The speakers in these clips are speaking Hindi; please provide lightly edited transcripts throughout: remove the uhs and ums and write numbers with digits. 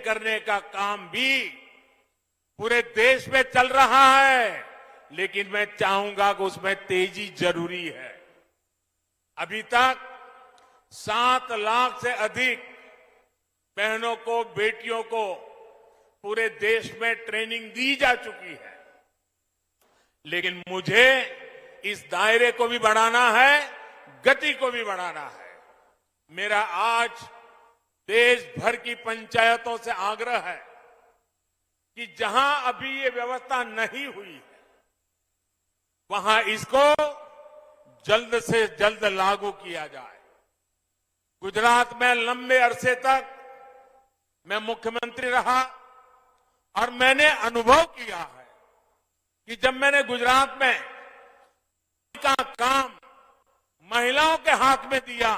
करने का काम भी पूरे देश में चल रहा है, लेकिन मैं चाहूंगा कि उसमें तेजी जरूरी है। अभी तक 7 लाख से अधिक बहनों को, बेटियों को पूरे देश में ट्रेनिंग दी जा चुकी है, लेकिन मुझे इस दायरे को भी बढ़ाना है, गति को भी बढ़ाना है। मेरा आज देश भर की पंचायतों से आग्रह है कि जहां अभी ये व्यवस्था नहीं हुई है, वहां इसको जल्द से जल्द लागू किया जाए। गुजरात में लंबे अरसे तक मैं मुख्यमंत्री रहा और मैंने अनुभव किया है कि जब मैंने गुजरात में का काम महिलाओं के हाथ में दिया,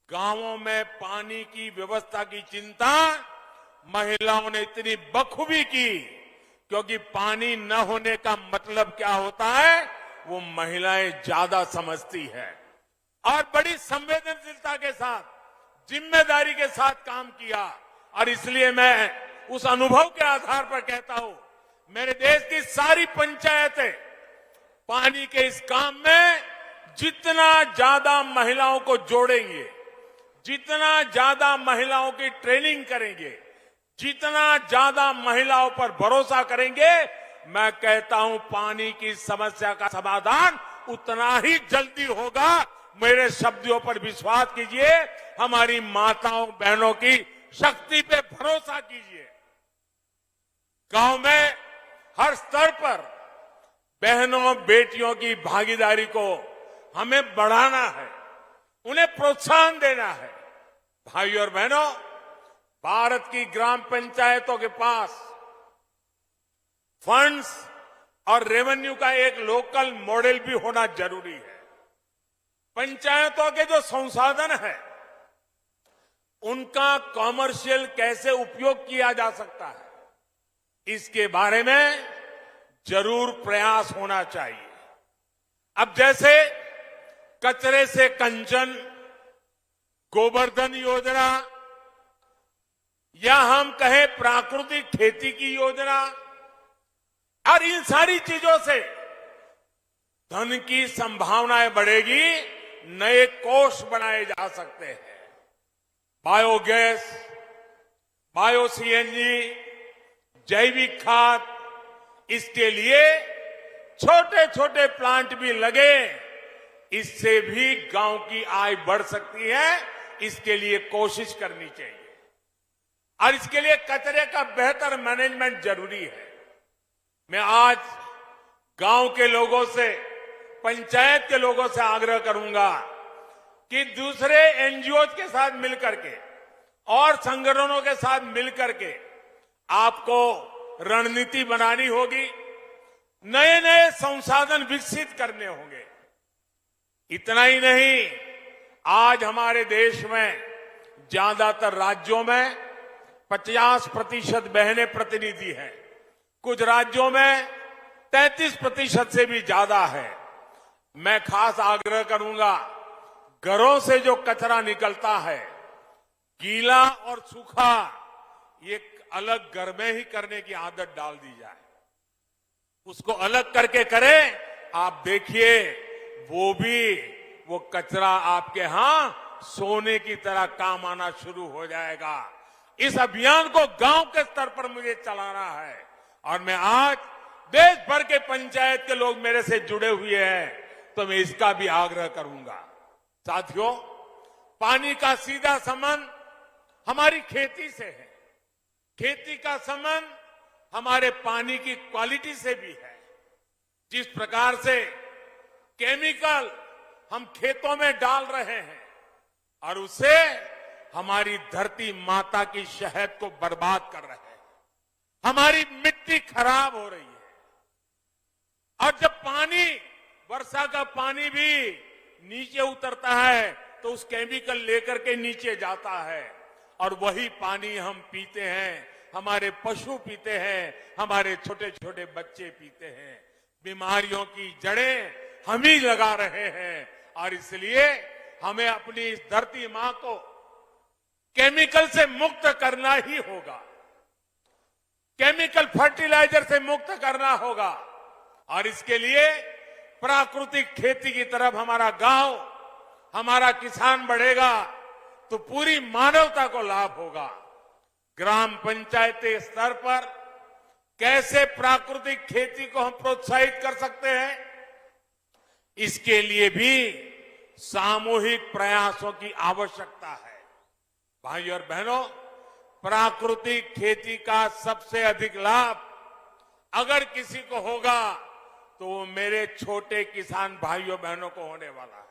गांवों में पानी की व्यवस्था की चिंता महिलाओं ने इतनी बखूबी की, क्योंकि पानी न होने का मतलब क्या होता है वो महिलाएं ज्यादा समझती है। और बड़ी संवेदनशीलता के साथ, जिम्मेदारी के साथ काम किया। और इसलिए मैं उस अनुभव के आधार पर कहता हूं, मेरे देश की सारी पंचायतें पानी के इस काम में जितना ज्यादा महिलाओं को जोड़ेंगे, जितना ज्यादा महिलाओं की ट्रेनिंग करेंगे, जितना ज्यादा महिलाओं पर भरोसा करेंगे, मैं कहता हूं पानी की समस्या का समाधान उतना ही जल्दी होगा। मेरे शब्दों पर विश्वास कीजिए, हमारी माताओं बहनों की शक्ति पे भरोसा कीजिए। गांव में हर स्तर पर बहनों बेटियों की भागीदारी को हमें बढ़ाना है, उन्हें प्रोत्साहन देना है। भाइयों और बहनों, भारत की ग्राम पंचायतों के पास फंड्स और रेवेन्यू का एक लोकल मॉडल भी होना जरूरी है। पंचायतों के जो संसाधन है उनका कॉमर्शियल कैसे उपयोग किया जा सकता है, इसके बारे में जरूर प्रयास होना चाहिए। अब जैसे कचरे से कंचन, गोवर्धन योजना, या हम कहें प्राकृतिक खेती की योजना, और इन सारी चीजों से धन की संभावनाएं बढ़ेगी, नए कोष बनाए जा सकते हैं। बायोगैस, बायो सीएनजी, जैविक खाद, इसके लिए छोटे छोटे प्लांट भी लगे, इससे भी गांव की आय बढ़ सकती है। इसके लिए कोशिश करनी चाहिए और इसके लिए कचरे का बेहतर मैनेजमेंट जरूरी है। मैं आज गांव के लोगों से, पंचायत के लोगों से आग्रह करूंगा कि दूसरे एनजीओ के साथ मिलकर के और संगठनों के साथ मिलकर के आपको रणनीति बनानी होगी, नए नए संसाधन विकसित करने होंगे। इतना ही नहीं, आज हमारे देश में ज्यादातर राज्यों में 50% बहनें प्रतिनिधि हैं, कुछ राज्यों में 33% से भी ज्यादा है। मैं खास आग्रह करूंगा, घरों से जो कचरा निकलता है, गीला और सूखा, ये अलग घर में ही करने की आदत डाल दी जाए। उसको अलग करके करें, आप देखिए वो कचरा आपके यहां सोने की तरह काम आना शुरू हो जाएगा। इस अभियान को गांव के स्तर पर मुझे चलाना है और मैं आज देश भर के पंचायत के लोग मेरे से जुड़े हुए हैं, तो मैं इसका भी आग्रह करूंगा। साथियों, पानी का सीधा संबंध हमारी खेती से है, खेती का संबंध हमारे पानी की क्वालिटी से भी है। जिस प्रकार से केमिकल हम खेतों में डाल रहे हैं और उससे हमारी धरती माता की शहद को बर्बाद कर रहे हैं, हमारी मिट्टी खराब हो रही है। और जब पानी, वर्षा का पानी भी नीचे उतरता है तो उस केमिकल लेकर के नीचे जाता है और वही पानी हम पीते हैं, हमारे पशु पीते हैं, हमारे छोटे छोटे बच्चे पीते हैं। बीमारियों की जड़ें हम ही लगा रहे हैं और इसलिए हमें अपनी इस धरती मां को केमिकल से मुक्त करना ही होगा, केमिकल फर्टिलाइजर से मुक्त करना होगा। और इसके लिए प्राकृतिक खेती की तरफ हमारा गांव, हमारा किसान बढ़ेगा तो पूरी मानवता को लाभ होगा। ग्राम पंचायती स्तर पर कैसे प्राकृतिक खेती को हम प्रोत्साहित कर सकते हैं, इसके लिए भी सामूहिक प्रयासों की आवश्यकता है। भाइयों और बहनों, प्राकृतिक खेती का सबसे अधिक लाभ अगर किसी को होगा तो वो मेरे छोटे किसान भाइयों बहनों को होने वाला है।